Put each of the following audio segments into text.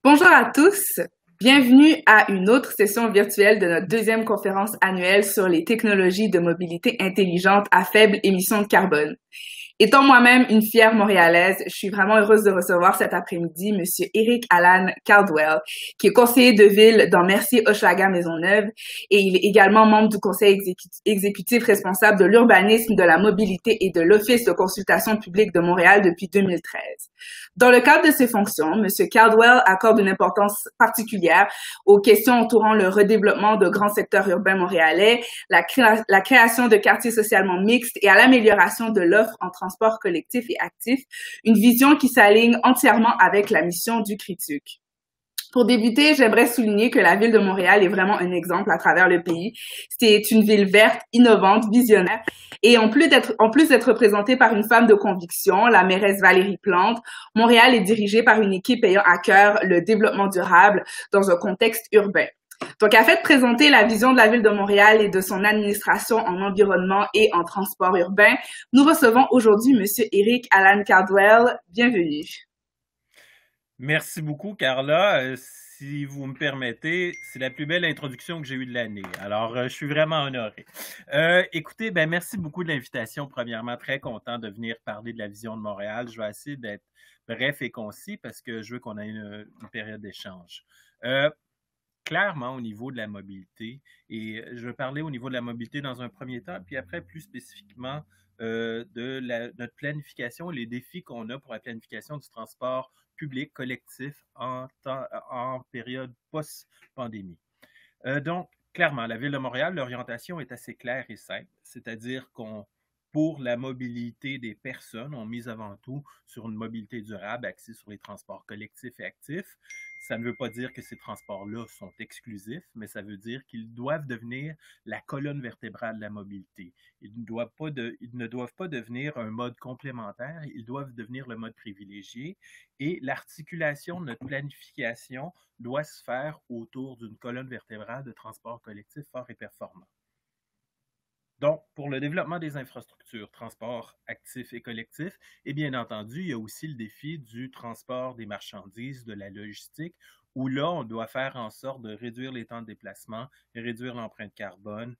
Bonjour à tous, bienvenue à une autre session virtuelle de notre deuxième conférence annuelle sur les technologies de mobilité intelligente à faible émission de carbone. Étant moi-même une fière Montréalaise, je suis vraiment heureuse de recevoir cet après-midi Monsieur Eric Alan Caldwell, qui est conseiller de ville dans Mercier-Hochelaga-Maisonneuve et il est également membre du conseil exécutif responsable de l'urbanisme, de la mobilité et de l'Office de consultation publique de Montréal depuis 2013. Dans le cadre de ses fonctions, Monsieur Caldwell accorde une importance particulière aux questions entourant le redéveloppement de grands secteurs urbains montréalais, la création de quartiers socialement mixtes et à l'amélioration de l'offre en transport collectif et actif, une vision qui s'aligne entièrement avec la mission du CRITUC. Pour débuter, j'aimerais souligner que la ville de Montréal est vraiment un exemple à travers le pays. C'est une ville verte, innovante, visionnaire. Et en plus d'être représentée par une femme de conviction, la mairesse Valérie Plante, Montréal est dirigée par une équipe ayant à cœur le développement durable dans un contexte urbain. Donc, afin de présenter la vision de la ville de Montréal et de son administration en environnement et en transport urbain, nous recevons aujourd'hui Monsieur Eric Alan Caldwell. Bienvenue. Merci beaucoup, Carla. Si vous me permettez, c'est la plus belle introduction que j'ai eue de l'année. Alors, je suis vraiment honoré. Écoutez, merci beaucoup de l'invitation. Premièrement, très content de venir parler de la vision de Montréal. Je vais essayer d'être bref et concis parce que je veux qu'on ait une période d'échange. Clairement, au niveau de la mobilité, et je vais parler au niveau de la mobilité dans un premier temps, puis après, plus spécifiquement, notre planification, les défis qu'on a pour la planification du transport public collectif en période post-pandémie. Donc, clairement, la Ville de Montréal, l'orientation est assez claire et simple, c'est-à-dire pour la mobilité des personnes, on mise avant tout sur une mobilité durable axée sur les transports collectifs et actifs. Ça ne veut pas dire que ces transports-là sont exclusifs, mais ça veut dire qu'ils doivent devenir la colonne vertébrale de la mobilité. Ils ne doivent pas devenir un mode complémentaire, ils doivent devenir le mode privilégié. Et l'articulation de notre planification doit se faire autour d'une colonne vertébrale de transport collectif fort et performant. Donc, pour le développement des infrastructures, transport actif et collectif, et bien entendu, il y a aussi le défi du transport des marchandises, de la logistique, où là, on doit faire en sorte de réduire les temps de déplacement, réduire l'empreinte carbone,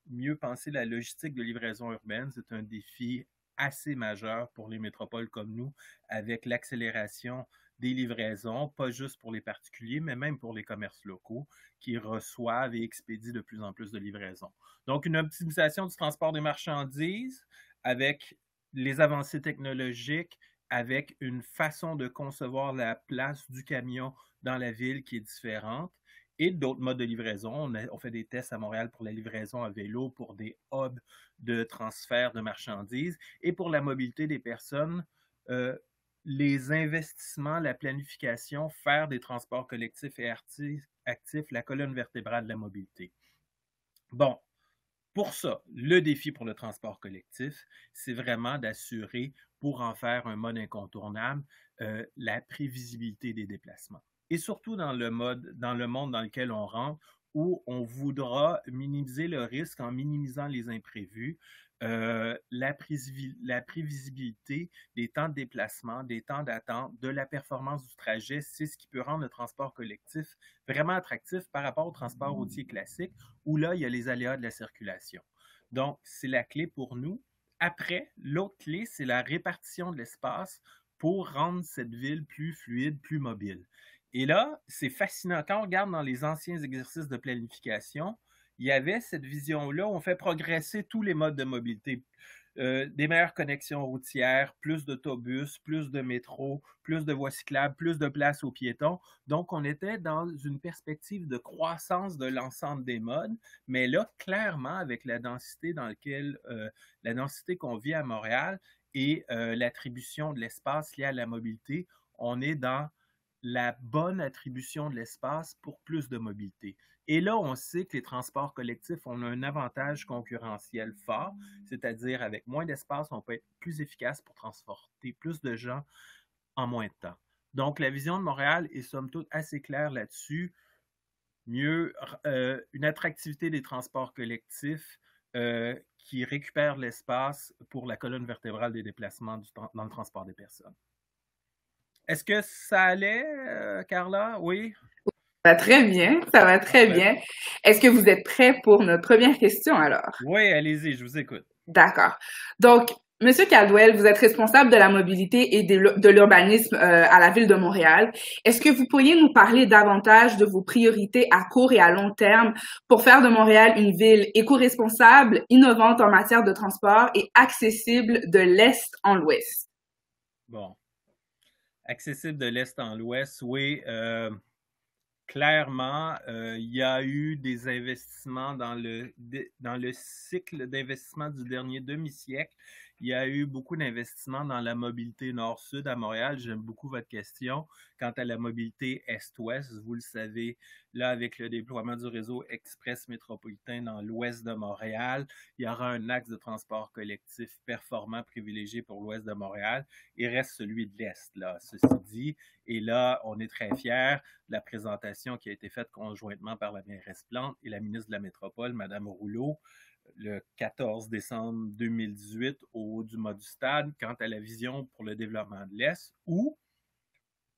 mieux penser la logistique de livraison urbaine. C'est un défi assez majeur pour les métropoles comme nous, avec l'accélération des livraisons, pas juste pour les particuliers, mais même pour les commerces locaux qui reçoivent et expédient de plus en plus de livraisons. Donc, une optimisation du transport des marchandises avec les avancées technologiques, avec une façon de concevoir la place du camion dans la ville qui est différente et d'autres modes de livraison. On fait des tests à Montréal pour la livraison à vélo, pour des hubs de transfert de marchandises et pour la mobilité des personnes. Les investissements, la planification, faire des transports collectifs et actifs, la colonne vertébrale de la mobilité. Bon, pour ça, le défi pour le transport collectif, c'est vraiment d'assurer, pour en faire un mode incontournable, la prévisibilité des déplacements. Et surtout dans le monde dans lequel on rentre, où on voudra minimiser le risque en minimisant les imprévus, la prévisibilité des temps de déplacement, des temps d'attente, de la performance du trajet, c'est ce qui peut rendre le transport collectif vraiment attractif par rapport au transport routier classique, où là, il y a les aléas de la circulation. Donc, c'est la clé pour nous. Après, l'autre clé, c'est la répartition de l'espace pour rendre cette ville plus fluide, plus mobile. Et là, c'est fascinant. Quand on regarde dans les anciens exercices de planification, il y avait cette vision-là où on fait progresser tous les modes de mobilité. Des meilleures connexions routières, plus d'autobus, plus de métro, plus de voies cyclables, plus de places aux piétons. Donc, on était dans une perspective de croissance de l'ensemble des modes, mais là, clairement, avec la densité la densité qu'on vit à Montréal et l'attribution de l'espace lié à la mobilité, on est dans la bonne attribution de l'espace pour plus de mobilité. Et là, on sait que les transports collectifs ont un avantage concurrentiel fort, c'est-à-dire avec moins d'espace, on peut être plus efficace pour transporter plus de gens en moins de temps. Donc, la vision de Montréal est somme toute assez claire là-dessus. Une attractivité des transports collectifs qui récupère l'espace pour la colonne vertébrale des déplacements dans le transport des personnes. Est-ce que ça allait, Carla? Oui? Ça va très bien, ça va très Parfait. bien. Est-ce que vous êtes prêts pour notre première question alors? Oui, allez-y, je vous écoute. D'accord. Donc, Monsieur Caldwell, vous êtes responsable de la mobilité et de l'urbanisme à la ville de Montréal. Est-ce que vous pourriez nous parler davantage de vos priorités à court et à long terme pour faire de Montréal une ville éco-responsable, innovante en matière de transport et accessible de l'Est en l'Ouest? Bon. Accessible de l'Est en l'Ouest, oui. Clairement, il y a eu des investissements dans le cycle d'investissement du dernier demi-siècle. Il y a eu beaucoup d'investissements dans la mobilité nord-sud à Montréal. J'aime beaucoup votre question. Quant à la mobilité est-ouest, vous le savez, là, avec le déploiement du réseau express métropolitain dans l'ouest de Montréal, il y aura un axe de transport collectif performant privilégié pour l'ouest de Montréal. Il reste celui de l'Est, là, ceci dit. Et là, on est très fiers de la présentation qui a été faite conjointement par la mairesse Plante et la ministre de la Métropole, Mme Rouleau, le 14 décembre 2018 au haut du mât du stade quant à la vision pour le développement de l'Est, où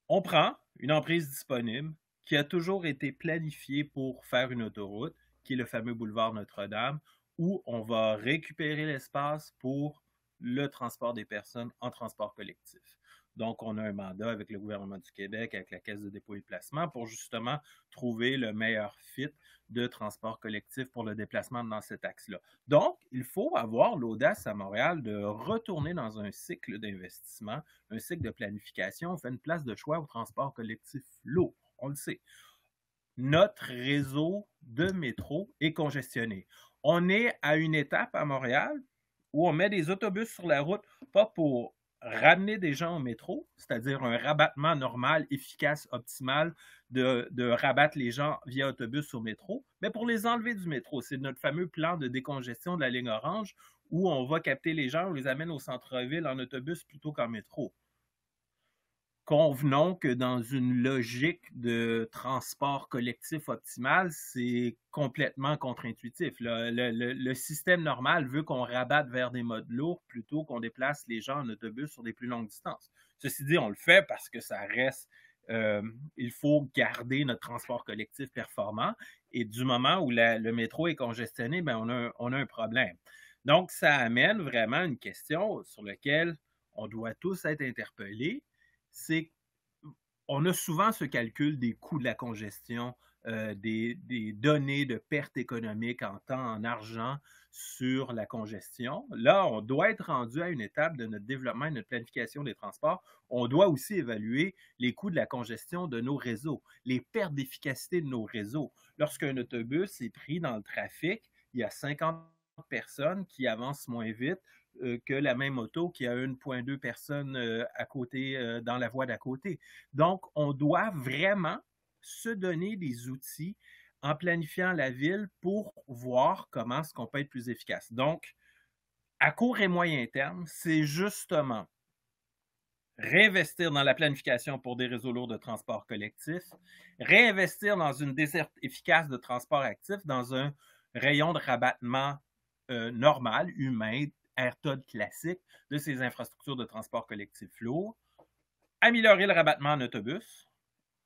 on prend une emprise disponible qui a toujours été planifiée pour faire une autoroute, qui est le fameux boulevard Notre-Dame, où on va récupérer l'espace pour le transport des personnes en transport collectif. Donc, on a un mandat avec le gouvernement du Québec, avec la Caisse de dépôt et de placement, pour justement trouver le meilleur fit de transport collectif pour le déplacement dans cet axe-là. Donc, il faut avoir l'audace à Montréal de retourner dans un cycle d'investissement, un cycle de planification. On fait une place de choix au transport collectif lourd, on le sait. Notre réseau de métro est congestionné. On est à une étape à Montréal où on met des autobus sur la route, pas pour ramener des gens au métro, c'est-à-dire un rabattement normal, efficace, optimal de rabattre les gens via autobus au métro, mais pour les enlever du métro. C'est notre fameux plan de décongestion de la ligne orange où on va capter les gens, on les amène au centre-ville en autobus plutôt qu'en métro. Convenons que dans une logique de transport collectif optimal, c'est complètement contre-intuitif. Le système normal veut qu'on rabatte vers des modes lourds plutôt qu'on déplace les gens en autobus sur des plus longues distances. Ceci dit, on le fait parce que ça reste, il faut garder notre transport collectif performant et du moment où le métro est congestionné, ben on a un problème. Donc, ça amène vraiment une question sur laquelle on doit tous être interpellés, c'est on a souvent ce calcul des coûts de la congestion, des données de pertes économiques en temps, en argent sur la congestion. Là, on doit être rendu à une étape de notre développement et de notre planification des transports. On doit aussi évaluer les coûts de la congestion de nos réseaux, les pertes d'efficacité de nos réseaux. Lorsqu'un autobus est pris dans le trafic, il y a 50 personnes qui avancent moins vite que la même auto qui a 1,2 personnes à côté, dans la voie d'à côté. Donc, on doit vraiment se donner des outils en planifiant la ville pour voir comment est-ce qu'on peut être plus efficace. Donc, à court et moyen terme, c'est justement réinvestir dans la planification pour des réseaux lourds de transport collectif, réinvestir dans une desserte efficace de transport actif, dans un rayon de rabattement normal, humain, AirTod classique de ces infrastructures de transport collectif lourd, améliorer le rabattement en autobus,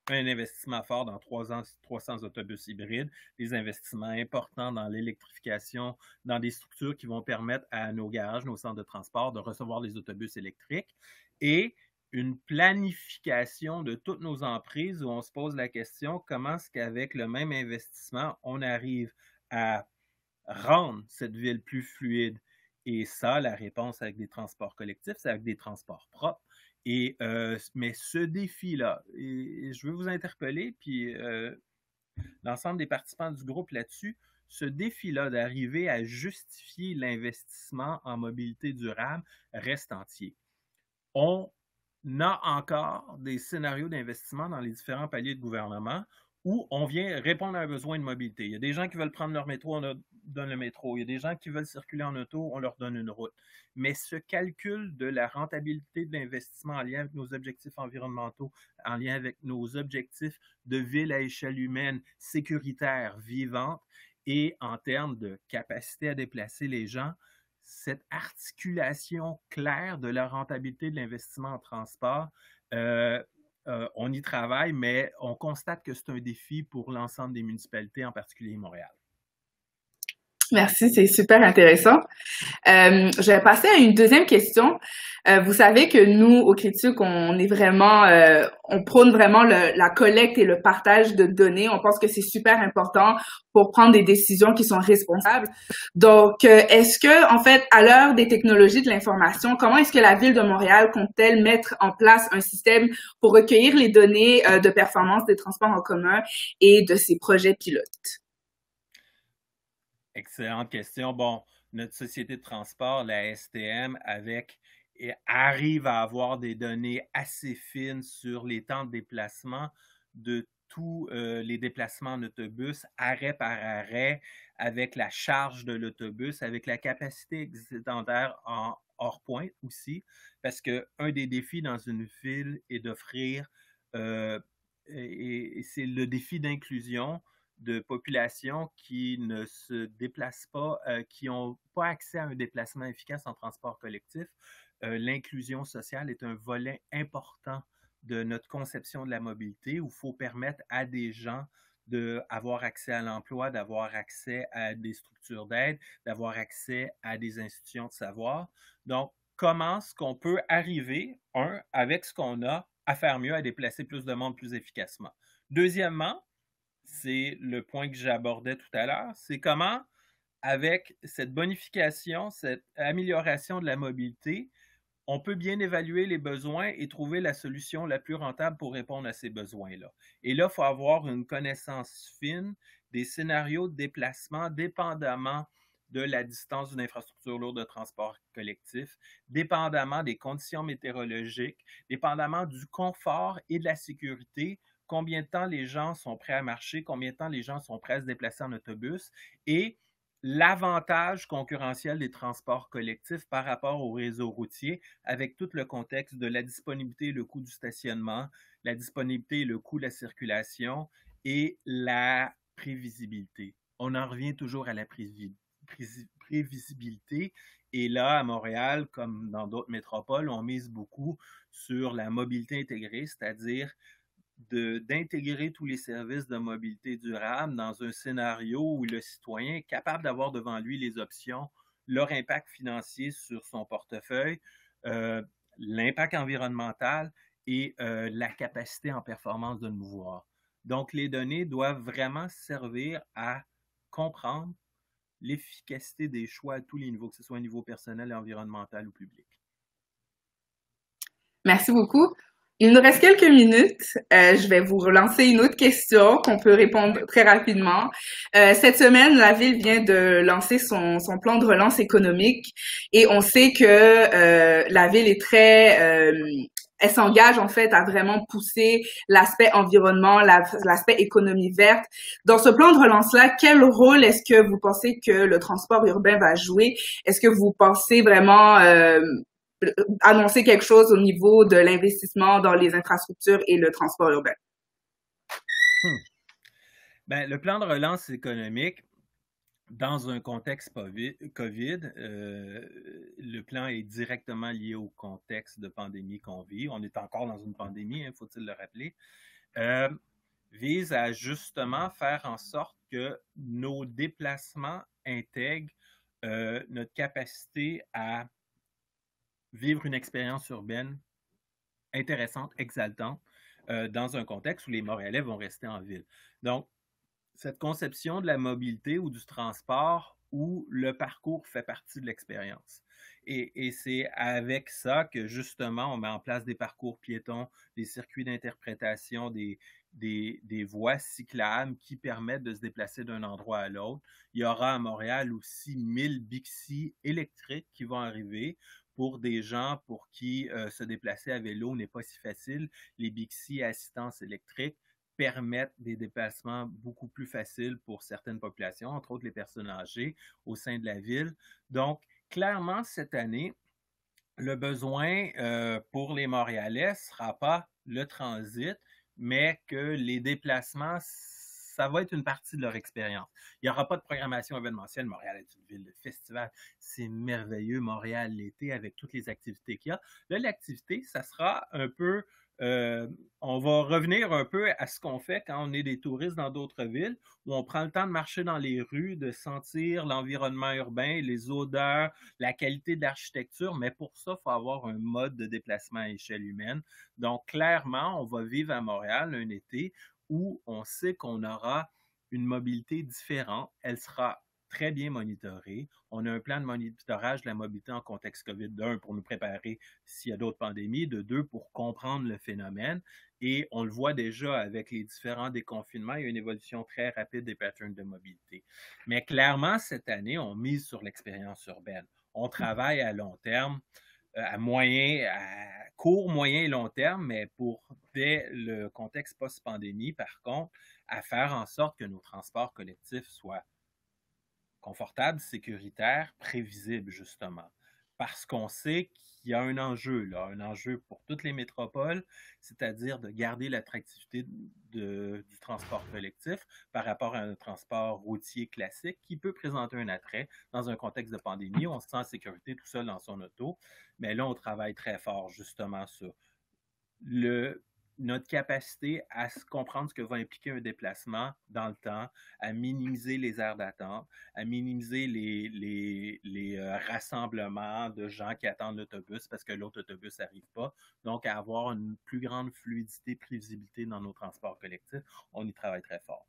un investissement fort dans 300 autobus hybrides, des investissements importants dans l'électrification, dans des structures qui vont permettre à nos garages, nos centres de transport de recevoir les autobus électriques et une planification de toutes nos emprises où on se pose la question comment est-ce qu'avec le même investissement, on arrive à rendre cette ville plus fluide. Et ça, la réponse avec des transports collectifs, c'est avec des transports propres. Mais ce défi-là, et je veux vous interpeller, puis l'ensemble des participants du groupe là-dessus, ce défi-là d'arriver à justifier l'investissement en mobilité durable reste entier. On a encore des scénarios d'investissement dans les différents paliers de gouvernement où on vient répondre à un besoin de mobilité. Il y a des gens qui veulent prendre leur métro, on leur donne le métro. Il y a des gens qui veulent circuler en auto, on leur donne une route. Mais ce calcul de la rentabilité de l'investissement en lien avec nos objectifs environnementaux, en lien avec nos objectifs de ville à échelle humaine, sécuritaire, vivante, et en termes de capacité à déplacer les gens, cette articulation claire de la rentabilité de l'investissement en transport on y travaille, mais on constate que c'est un défi pour l'ensemble des municipalités, en particulier Montréal. Merci, c'est super intéressant. Je vais passer à une deuxième question. Vous savez que nous, au Critique, on est vraiment, on prône vraiment la collecte et le partage de données. On pense que c'est super important pour prendre des décisions qui sont responsables. Donc, est-ce que, en fait, à l'heure des technologies de l'information, comment est-ce que la Ville de Montréal compte-t-elle mettre en place un système pour recueillir les données de performance des transports en commun et de ses projets pilotes? Excellente question. Bon, notre société de transport, la STM, arrive à avoir des données assez fines sur les temps de déplacement de tous les déplacements en autobus, arrêt par arrêt, avec la charge de l'autobus, avec la capacité excédentaire en hors pointe aussi, parce qu'un des défis dans une ville est d'offrir, et c'est le défi d'inclusion de populations qui ne se déplacent pas, qui n'ont pas accès à un déplacement efficace en transport collectif. L'inclusion sociale est un volet important de notre conception de la mobilité où il faut permettre à des gens d'avoir accès à l'emploi, d'avoir accès à des structures d'aide, d'avoir accès à des institutions de savoir. Donc, comment est-ce qu'on peut arriver, avec ce qu'on a, à faire mieux, à déplacer plus de monde plus efficacement? Deuxièmement, c'est le point que j'abordais tout à l'heure, c'est comment, avec cette bonification, cette amélioration de la mobilité, on peut bien évaluer les besoins et trouver la solution la plus rentable pour répondre à ces besoins-là. Et là, il faut avoir une connaissance fine des scénarios de déplacement dépendamment de la distance d'une infrastructure lourde de transport collectif, dépendamment des conditions météorologiques, dépendamment du confort et de la sécurité, combien de temps les gens sont prêts à marcher, combien de temps les gens sont prêts à se déplacer en autobus et l'avantage concurrentiel des transports collectifs par rapport au réseau routier avec tout le contexte de la disponibilité et le coût du stationnement, la disponibilité et le coût de la circulation et la prévisibilité. On en revient toujours à la prévisibilité. Et là, à Montréal, comme dans d'autres métropoles, on mise beaucoup sur la mobilité intégrée, c'est-à-dire d'intégrer tous les services de mobilité durable dans un scénario où le citoyen est capable d'avoir devant lui les options, leur impact financier sur son portefeuille, l'impact environnemental et la capacité en performance de le mouvoir. Donc, les données doivent vraiment servir à comprendre l'efficacité des choix à tous les niveaux, que ce soit au niveau personnel, environnemental ou public. Merci beaucoup. Il nous reste quelques minutes. Je vais vous relancer une autre question qu'on peut répondre très rapidement. Cette semaine, la ville vient de lancer son plan de relance économique et on sait que la ville est très... elle s'engage en fait à vraiment pousser l'aspect environnement, l'aspect économie verte. Dans ce plan de relance-là, quel rôle est-ce que vous pensez que le transport urbain va jouer? Est-ce que vous pensez vraiment annoncer quelque chose au niveau de l'investissement dans les infrastructures et le transport urbain? Ben, le plan de relance économique, dans un contexte COVID, le plan est directement lié au contexte de pandémie qu'on vit. On est encore dans une pandémie, hein, faut-il le rappeler. Vise à justement faire en sorte que nos déplacements intègrent notre capacité à vivre une expérience urbaine intéressante, exaltante, dans un contexte où les Montréalais vont rester en ville. Donc, cette conception de la mobilité ou du transport où le parcours fait partie de l'expérience. Et c'est avec ça que, justement, on met en place des parcours piétons, des circuits d'interprétation, des voies cyclables qui permettent de se déplacer d'un endroit à l'autre. Il y aura à Montréal aussi 1000 Bixi électriques qui vont arriver pour des gens pour qui se déplacer à vélo n'est pas si facile. Les Bixi à assistance électrique permettent des déplacements beaucoup plus faciles pour certaines populations, entre autres les personnes âgées au sein de la ville. Donc, clairement, cette année, le besoin pour les Montréalais ne sera pas le transit, mais que les déplacements ça va être une partie de leur expérience. Il n'y aura pas de programmation événementielle. Montréal est une ville de festival. C'est merveilleux, Montréal, l'été, avec toutes les activités qu'il y a. Là, l'activité, ça sera un peu... on va revenir un peu à ce qu'on fait quand on est des touristes dans d'autres villes, où on prend le temps de marcher dans les rues, de sentir l'environnement urbain, les odeurs, la qualité de l'architecture, mais pour ça, il faut avoir un mode de déplacement à échelle humaine. Donc, clairement, on va vivre à Montréal un été où on sait qu'on aura une mobilité différente. Elle sera très bien monitorée. On a un plan de monitorage de la mobilité en contexte COVID, d'un, pour nous préparer s'il y a d'autres pandémies, de deux, pour comprendre le phénomène. Et on le voit déjà avec les différents déconfinements, il y a une évolution très rapide des patterns de mobilité. Mais clairement, cette année, on mise sur l'expérience urbaine. On travaille à long terme, à court, moyen et long terme, mais pour, dès le contexte post-pandémie, par contre, à faire en sorte que nos transports collectifs soient confortable, sécuritaire, prévisible, justement. Parce qu'on sait qu'il y a un enjeu, là, un enjeu pour toutes les métropoles, c'est-à-dire de garder l'attractivité du transport collectif par rapport à un transport routier classique qui peut présenter un attrait dans un contexte de pandémie. On se sent en sécurité tout seul dans son auto, mais là, on travaille très fort, justement, sur notre capacité à comprendre ce que va impliquer un déplacement dans le temps, à minimiser les aires d'attente, à minimiser les rassemblements de gens qui attendent l'autobus parce que l'autre autobus n'arrive pas. Donc, à avoir une plus grande fluidité, prévisibilité dans nos transports collectifs, on y travaille très fort.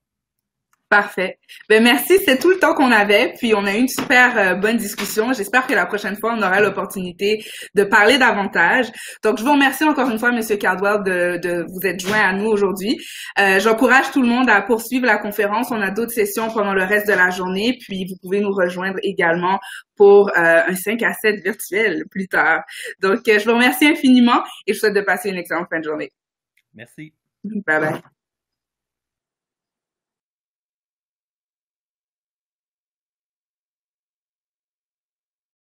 Parfait. Ben merci, c'est tout le temps qu'on avait, puis on a eu une super bonne discussion. J'espère que la prochaine fois, on aura l'opportunité de parler davantage. Donc, je vous remercie encore une fois, Monsieur Cardwell, de vous être joint à nous aujourd'hui. J'encourage tout le monde à poursuivre la conférence. On a d'autres sessions pendant le reste de la journée, puis vous pouvez nous rejoindre également pour un 5 à 7 virtuel plus tard. Donc, je vous remercie infiniment et je vous souhaite de passer une excellente fin de journée. Merci. Bye bye.